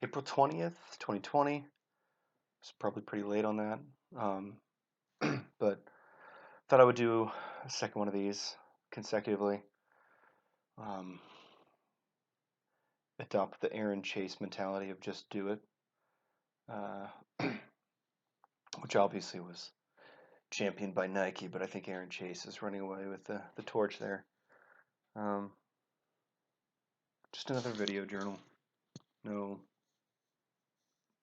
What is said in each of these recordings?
April 20th, 2020. It's probably pretty late on that. Um, but thought I would do a second one of these consecutively. Um, adopt the Aaron Chase mentality of just do it, uh, which obviously was championed by Nike, but I think Aaron Chase is running away with the torch there. Um, just another video journal. No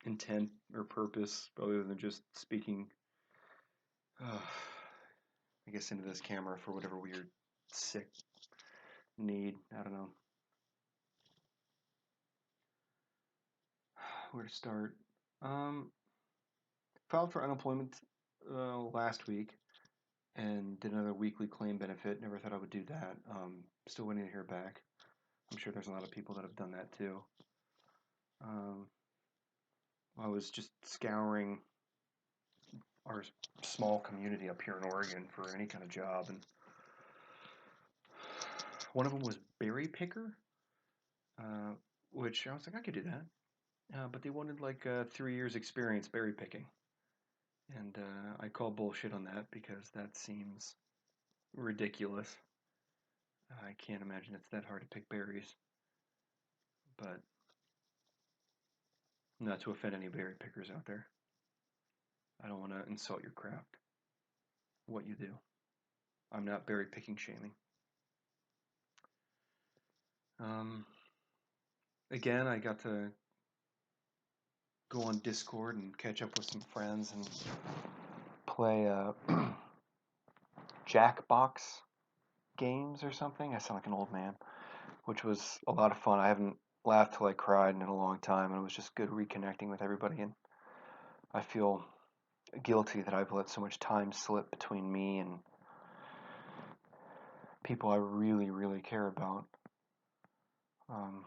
intent or purpose other than just speaking, I guess, into this camera for whatever weird, sick need. I don't know where to start. Um, filed for unemployment last week and did another weekly claim benefit. Never thought I would do that. Still waiting to hear back. I'm sure there's a lot of people that have done that too. Um, I was just scouring our small community up here in Oregon for any kind of job, and one of them was berry picker, uh, which I was like, I could do that. But they wanted like 3 years experience berry picking, and I call bullshit on that because that seems ridiculous. I can't imagine it's that hard to pick berries, but not to offend any berry pickers out there. I don't want to insult your craft, what you do. I'm not berry picking shaming. Um, again, I got to go on Discord and catch up with some friends and play Jackbox games or something. I sound like an old man, which was a lot of fun. I haven't laughed till I cried in a long time, and it was just good reconnecting with everybody. And I feel guilty that I've let so much time slip between me and people I really, really care about. Um,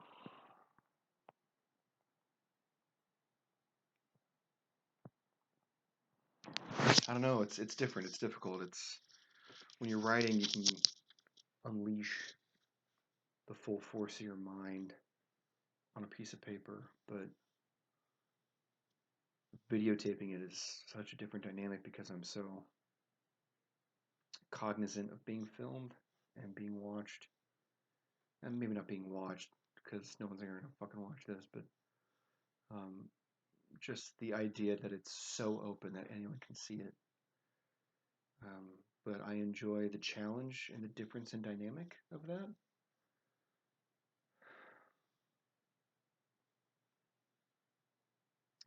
I don't know. It's different. It's difficult. It's when you're writing, you can unleash the full force of your mind on a piece of paper, but videotaping it is such a different dynamic because I'm so cognizant of being filmed and being watched, and maybe not being watched because no one's ever gonna fucking watch this, but um, just the idea that it's so open that anyone can see it. Um, but I enjoy the challenge and the difference in dynamic of that.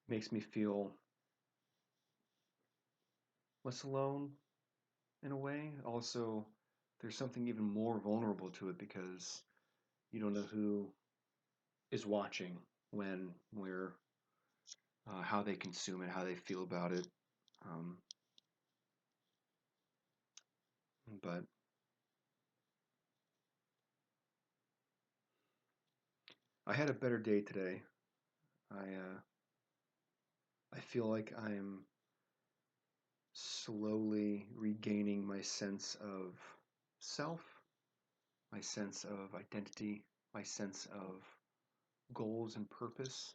Makes me feel less alone in a way. Also, there's something even more vulnerable to it because you don't know who is watching, when, where, how they consume it, how they feel about it. Um, but I had a better day today. I feel like I'm slowly regaining my sense of self, my sense of identity, my sense of goals and purpose.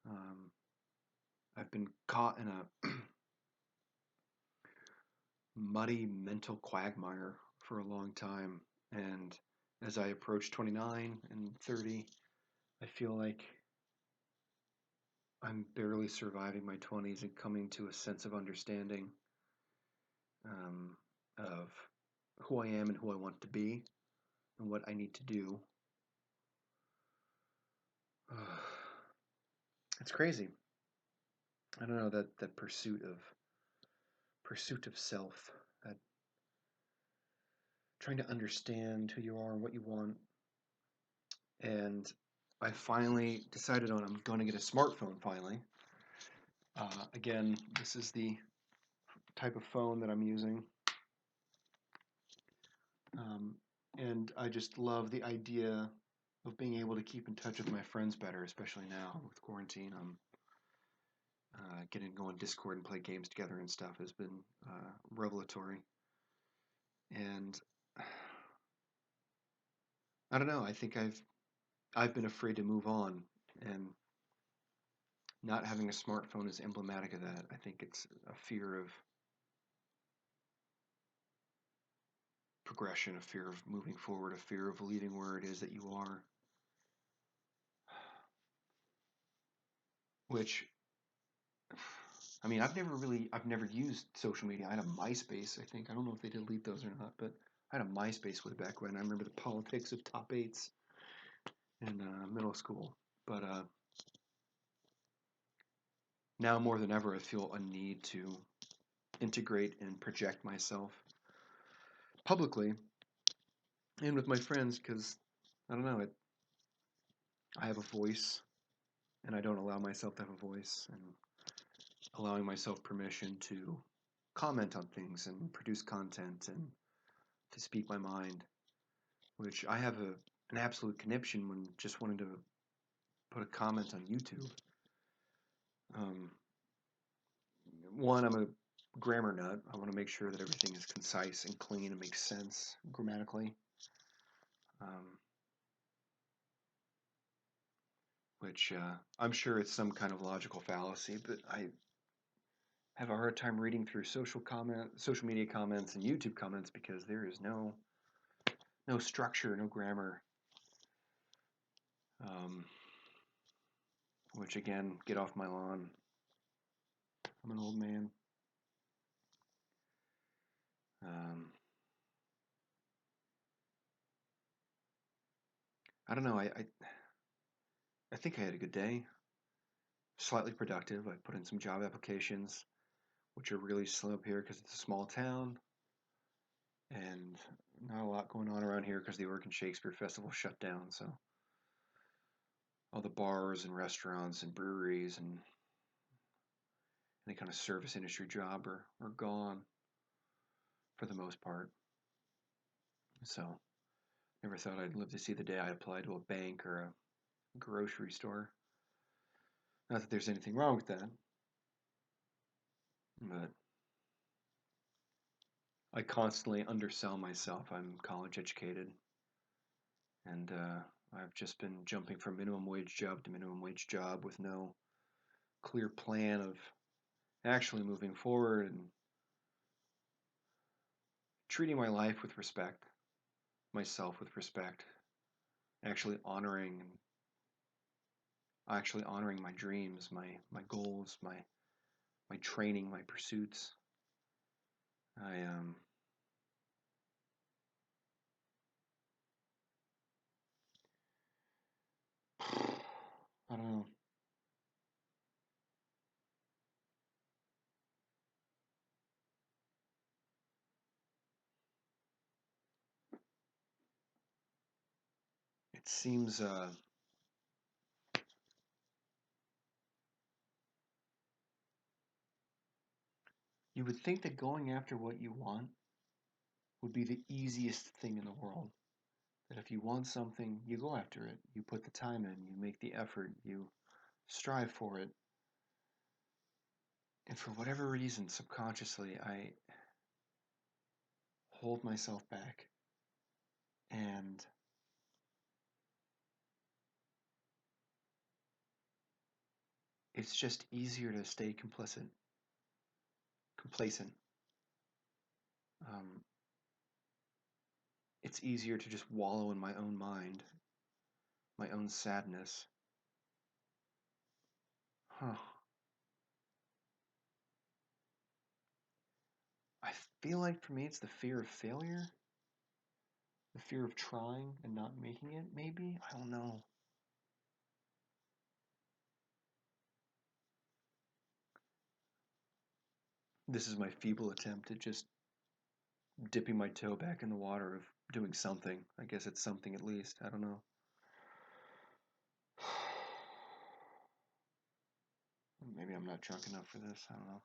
Um, I've been caught in a muddy mental quagmire for a long time, and as I approach 29 and 30, I feel like I'm barely surviving my 20s and coming to a sense of understanding, of who I am and who I want to be and what I need to do. It's crazy. I don't know, that pursuit of self, that trying to understand who you are and what you want. And I finally decided on I'm going to get a smartphone finally. Again, this is the type of phone that I'm using. Um, and I just love the idea of being able to keep in touch with my friends better, especially now with quarantine. Getting to go on Discord and play games together and stuff has been revelatory. And I don't know. I think I've been afraid to move on, and not having a smartphone is emblematic of that. I think it's a fear of progression, a fear of moving forward, a fear of leaving where it is that you are, which I mean, I've never used social media. I had a MySpace, I think. I don't know if they delete those or not, but I had a MySpace way back when. I remember the politics of top eights in middle school. But now more than ever, I feel a need to integrate and project myself publicly and with my friends because I don't know, I have a voice and I don't allow myself to have a voice, and allowing myself permission to comment on things and produce content and to speak my mind, which I have an absolute conniption when just wanting to put a comment on YouTube. Um, One, I'm a grammar nut. I want to make sure that everything is concise and clean and makes sense grammatically, um, which I'm sure it's some kind of logical fallacy, but I have a hard time reading through social media comments, and YouTube comments because there is no structure, no grammar. Um, which again, get off my lawn. I'm an old man. Um, I don't know. I think I had a good day. Slightly productive. I put in some job applications, which are really slow up here because it's a small town and not a lot going on around here because the Oregon Shakespeare Festival shut down. So all the bars and restaurants and breweries and any kind of service industry job are gone for the most part. So never thought I'd live to see the day I applied to a bank or a grocery store. Not that there's anything wrong with that, but I constantly undersell myself. I'm college educated, and I've just been jumping from minimum wage job to minimum wage job with no clear plan of actually moving forward and treating my life with respect, myself with respect, actually honoring my dreams, my goals, my training, my pursuits. I I don't know. It seems you would think that going after what you want would be the easiest thing in the world. That if you want something, you go after it. You put the time in, you make the effort, you strive for it. And for whatever reason, subconsciously, I hold myself back. And it's just easier to stay complacent. Um, it's easier to just wallow in my own mind, my own sadness. Huh. I feel like for me, it's the fear of failure, the fear of trying and not making it, maybe? I don't know. This is my feeble attempt at just dipping my toe back in the water of doing something. I guess it's something at least. I don't know. Maybe I'm not drunk enough for this. I don't know.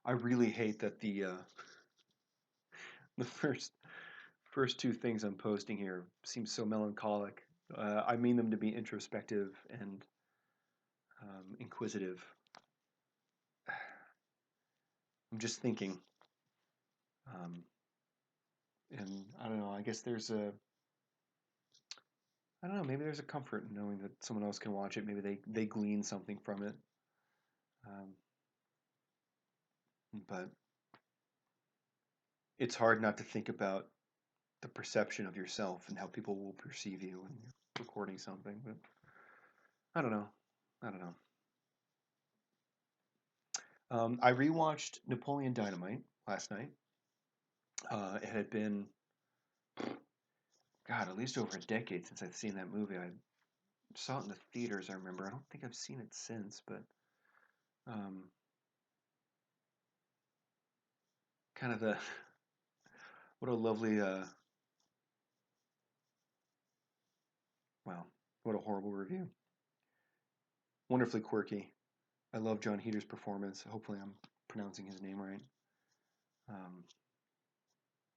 I really hate that the first two things I'm posting here seem so melancholic. I mean them to be introspective and inquisitive. I'm just thinking. Um, and I don't know. I guess I don't know. Maybe there's a comfort in knowing that someone else can watch it. Maybe they glean something from it. Um, but it's hard not to think about the perception of yourself and how people will perceive you when you're recording something. But I don't know. I don't know. I rewatched Napoleon Dynamite last night. It had been, God, at least over a decade since I've seen that movie. I saw it in the theaters, I remember. I don't think I've seen it since, but um, kind of the, what a lovely, wow, what a horrible review. Wonderfully quirky. I love John Heater's performance. Hopefully I'm pronouncing his name right. Um,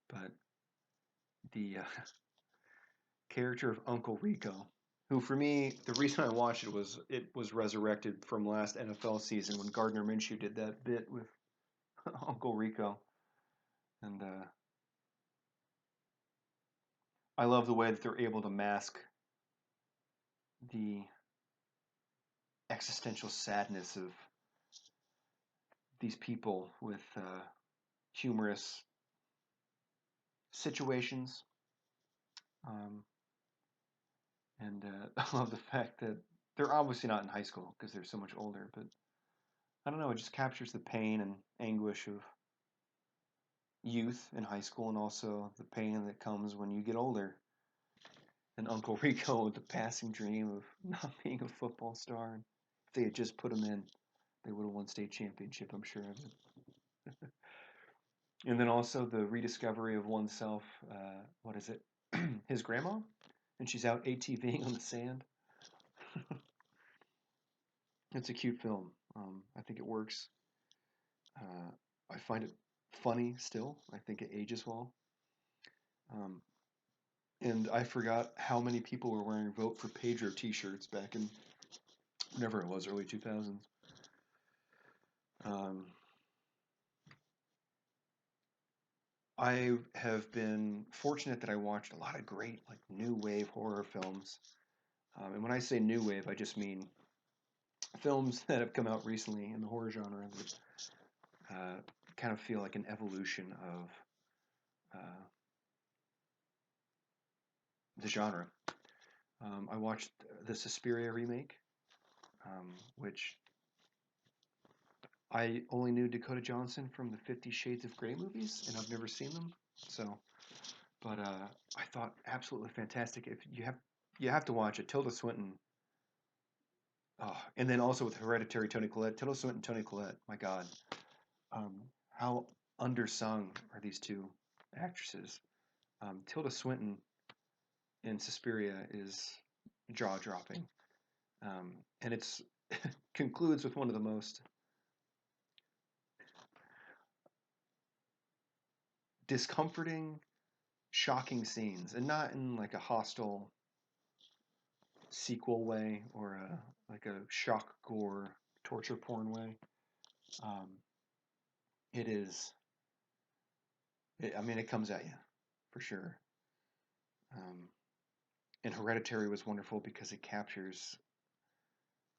but the character of Uncle Rico, who for me, the reason I watched it was resurrected from last NFL season when Gardner Minshew did that bit with Uncle Rico, and I love the way that they're able to mask the existential sadness of these people with humorous situations, um, and I love the fact that they're obviously not in high school because they're so much older, but I don't know, it just captures the pain and anguish of youth in high school and also the pain that comes when you get older. And Uncle Rico with the passing dream of not being a football star. And if they had just put him in, they would have won state championship, I'm sure of it. And then also the rediscovery of oneself. What is it? His grandma? And she's out ATVing on the sand. It's a cute film. I think it works. Uh, I find it funny still. I think it ages well. Um, and I forgot how many people were wearing Vote for Pedro t-shirts back in whenever it was, early 2000s. Um, I have been fortunate that I watched a lot of great like new wave horror films. And when I say new wave, I just mean films that have come out recently in the horror genre that kind of feel like an evolution of uh, the genre. I watched the Suspiria remake, which I only knew Dakota Johnson from the 50 Shades of Grey movies, and I've never seen them. So, but I thought absolutely fantastic. If you have to watch it. Tilda Swinton. Oh, and then also with Hereditary, Toni Collette, Tilda Swinton, Toni Collette. My God, how undersung are these two actresses? Tilda Swinton in Suspiria is jaw dropping, and it's concludes with one of the most discomforting, shocking scenes, and not in like a hostile sequel way or like a shock gore torture porn way. Um, it is. I mean, it comes at you for sure. Um, and Hereditary was wonderful because it captures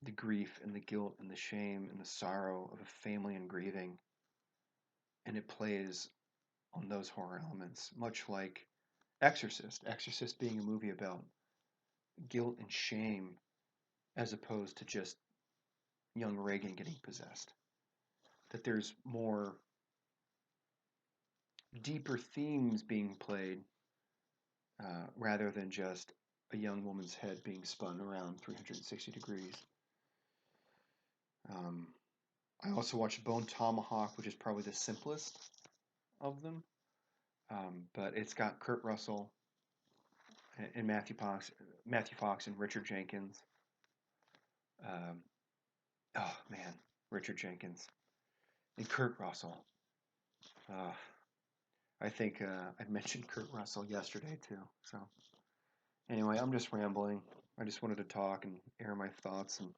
the grief and the guilt and the shame and the sorrow of a family in grieving, and it plays on those horror elements, much like Exorcist. Exorcist being a movie about guilt and shame as opposed to just young Reagan getting possessed. That there's more deeper themes being played rather than just a young woman's head being spun around 360 degrees. Um, I also watched Bone Tomahawk, which is probably the simplest of them, but it's got Kurt Russell and Matthew Fox and Richard Jenkins. Um, oh man, Richard Jenkins and Kurt Russell. Uh, I think I mentioned Kurt Russell yesterday too. So anyway, I'm just rambling. I just wanted to talk and air my thoughts and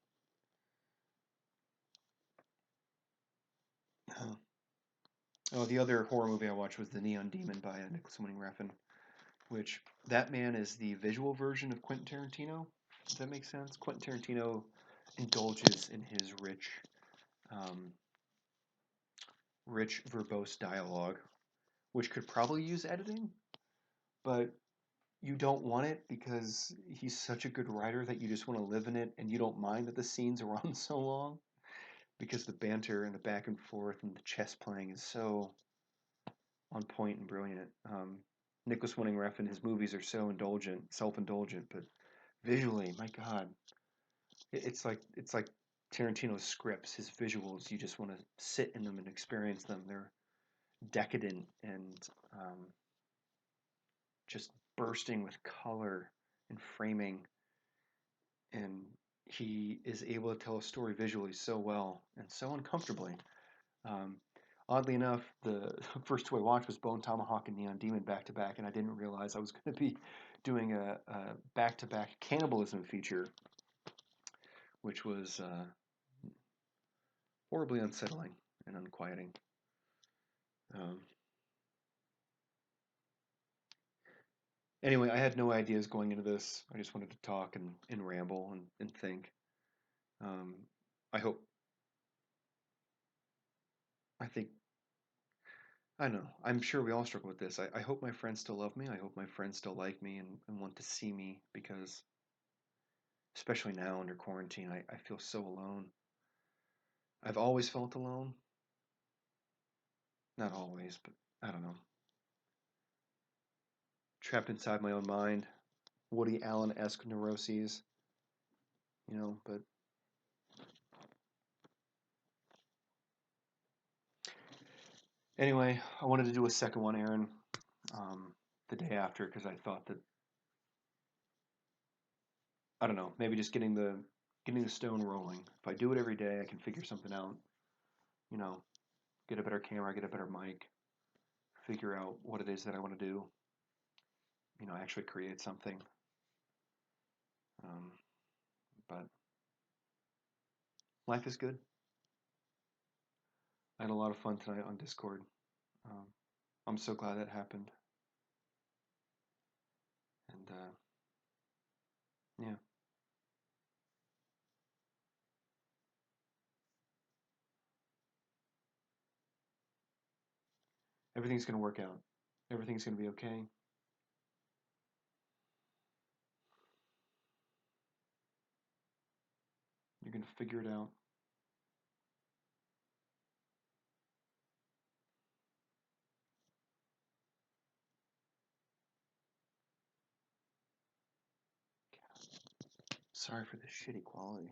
Oh, the other horror movie I watched was The Neon Demon by Nicholas Winding Refn, which that man is the visual version of Quentin Tarantino. Does that make sense? Quentin Tarantino indulges in his um, rich verbose dialogue, which could probably use editing, but you don't want it because he's such a good writer that you just want to live in it and you don't mind that the scenes are on so long because the banter and the back and forth and the chess playing is so on point and brilliant. Nicholas Winding Refn, his movies are so indulgent, self-indulgent, but visually, my God, it's like Tarantino's scripts, his visuals. You just want to sit in them and experience them. They're decadent and just bursting with color and framing, and he is able to tell a story visually so well and so uncomfortably. Um, Oddly enough, the first two I watched was Bone Tomahawk and Neon Demon back to back, and I didn't realize I was going to be doing a back to back cannibalism feature, which was horribly unsettling and unquieting. Um, anyway, I had no ideas going into this. I just wanted to talk and ramble and think. Um, I hope, I think, I don't know. I'm sure we all struggle with this. I hope my friends still love me. I hope my friends still like me and want to see me because, especially now under quarantine, I feel so alone. I've always felt alone. Not always, but I don't know. Trapped inside my own mind. Woody Allen-esque neuroses, but anyway, I wanted to do a second one, Aaron, the day after because I thought that, I don't know, maybe just getting the stone rolling. If I do it every day, I can figure something out, you know, get a better camera, get a better mic, figure out what it is that I want to do, actually create something. Um, but life is good. I had a lot of fun tonight on Discord. Um, I'm so glad that happened. And yeah, everything's going to work out. Everything's going to be okay. You're going to figure it out. Sorry for the shitty quality.